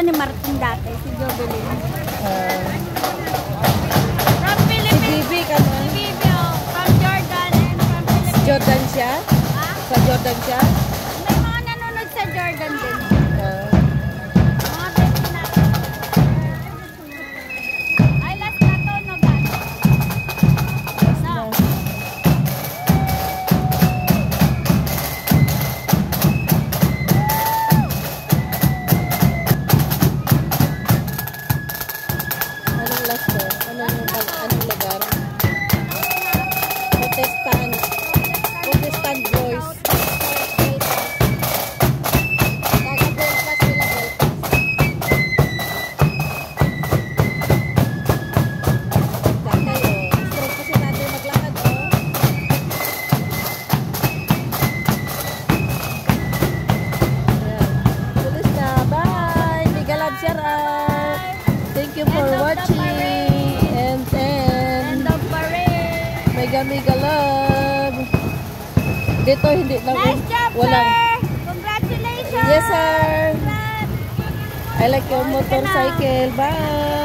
asawa ni Martin dati, si Jovelyn. From Si Bibi ka na? Si Bibi, oh. From Jordan and from Philippines. Jordan siya? Ha? Sa Jordan siya? May mga nanonood sa Jordan din. Mga baby na. Ay, last na to, no, guys? No. Anong last to? Anong lugar? Protestant. Protestant boys. Taga-Belfast sila, Belfast. Tatay, oh. Stroke kasi tatay maglakad, oh. Ayan. Tulis na. Bye! Mega love shout out. Thank you for watching. And End of parade. mega love. Dito hindi na Nice job, walang. sir! Congratulations! Yes, sir. I like your motorcycle. Bye.